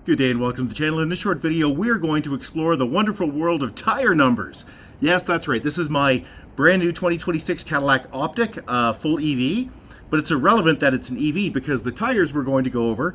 Good day and welcome to the channel. In this short video, we're going to explore the wonderful world of tire numbers. Yes, that's right. This is my brand new 2026 Cadillac Optic full EV, but it's irrelevant that it's an EV because the tires we're going to go over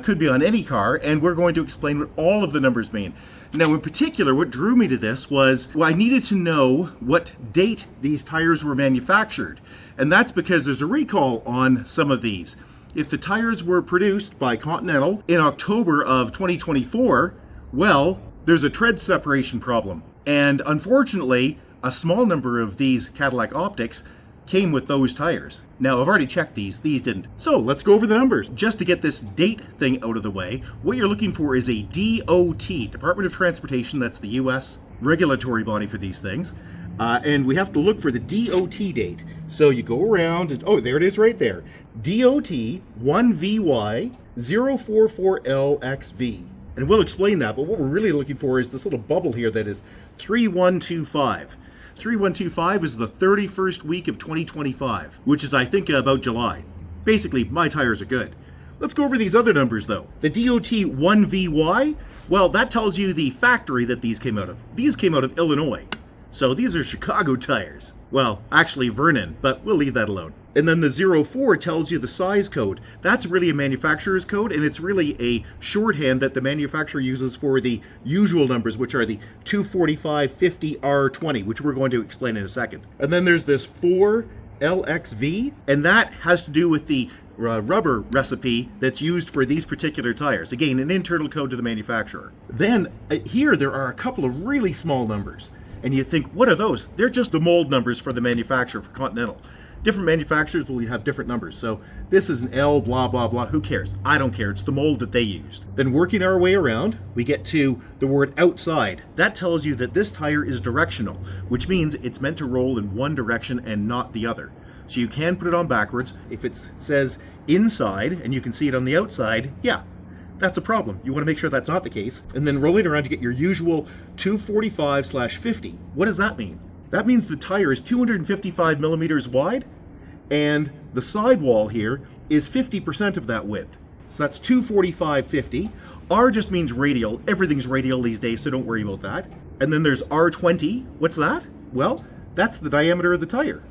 could be on any car, and we're going to explain what all of the numbers mean. Now, in particular, what drew me to this was I needed to know what date these tires were manufactured, and that's because there's a recall on some of these. If the tires were produced by Continental in October of 2024, well, there's a tread separation problem. And unfortunately, a small number of these Cadillac Optics came with those tires. Now, I've already checked these didn't. So let's go over the numbers. Just to get this date thing out of the way, what you're looking for is a DOT, Department of Transportation, that's the US regulatory body for these things. And we have to look for the DOT date. So you go around and, oh, there it is right there. DOT 1VY044LXV. And we'll explain that, but what we're really looking for is this little bubble here that is 3125. 3125 is the 31st week of 2025, which is, I think, about July. Basically, my tires are good. Let's go over these other numbers, though. The DOT 1VY, well, that tells you the factory that these came out of. These came out of Illinois. So these are Chicago tires. Well, actually Vernon, but we'll leave that alone. And then the 04 tells you the size code. That's really a manufacturer's code, and it's really a shorthand that the manufacturer uses for the usual numbers, which are the 245, 50, R20, which we're going to explain in a second. And then there's this 4LXV, and that has to do with the rubber recipe that's used for these particular tires. Again, an internal code to the manufacturer. Then here there are a couple of really small numbers. And you think, what are those? They're just the mold numbers for the manufacturer, for Continental. Different manufacturers will have different numbers. So this is an L, blah, blah, blah. Who cares? I don't care. It's the mold that they used. Then working our way around, we get to the word outside. That tells you that this tire is directional, which means it's meant to roll in one direction and not the other. So you can put it on backwards. If it says inside and you can see it on the outside, yeah, that's a problem. You want to make sure that's not the case. And then rolling around, you get your usual 245/50. What does that mean? That means the tire is 255 millimeters wide, and the sidewall here is 50% of that width. So that's 245/50. R just means radial. Everything's radial these days, so don't worry about that. And then there's R20. What's that? Well, that's the diameter of the tire.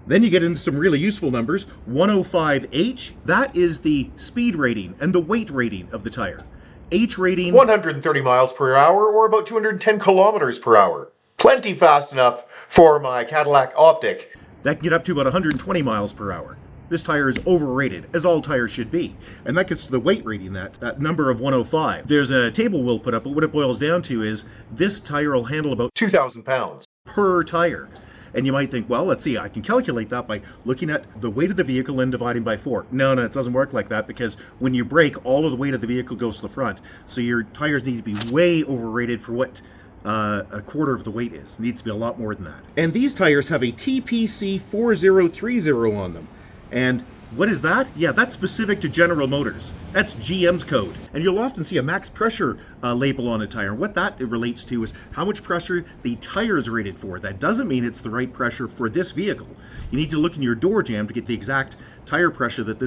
Then you get into some really useful numbers. 105H, that is the speed rating and the weight rating of the tire. H rating, 130 miles per hour or about 210 kilometers per hour. Plenty fast enough for my Cadillac Optic. That can get up to about 120 miles per hour. This tire is overrated, as all tires should be. And that gets to the weight rating, that number of 105. There's a table we'll put up, but what it boils down to is this tire will handle about 2,000 pounds per tire. And you might think, well, let's see, I can calculate that by looking at the weight of the vehicle and dividing by 4. No, it doesn't work like that, because when you brake, all of the weight of the vehicle goes to the front. So your tires need to be way overrated for what a quarter of the weight is. It needs to be a lot more than that. And these tires have a TPC 4030 on them. And what is that? Yeah, that's specific to General Motors. That's GM's code. And you'll often see a max pressure label on a tire. What that relates to is how much pressure the tire is rated for. That doesn't mean it's the right pressure for this vehicle. You need to look in your door jamb to get the exact tire pressure that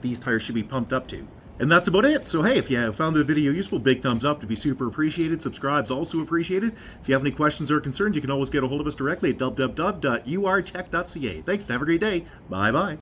these tires should be pumped up to. And that's about it. So hey, if you found the video useful, big thumbs up to be super appreciated. Subscribe's also appreciated. If you have any questions or concerns, you can always get a hold of us directly at www.urtech.ca. Thanks and have a great day. Bye-bye.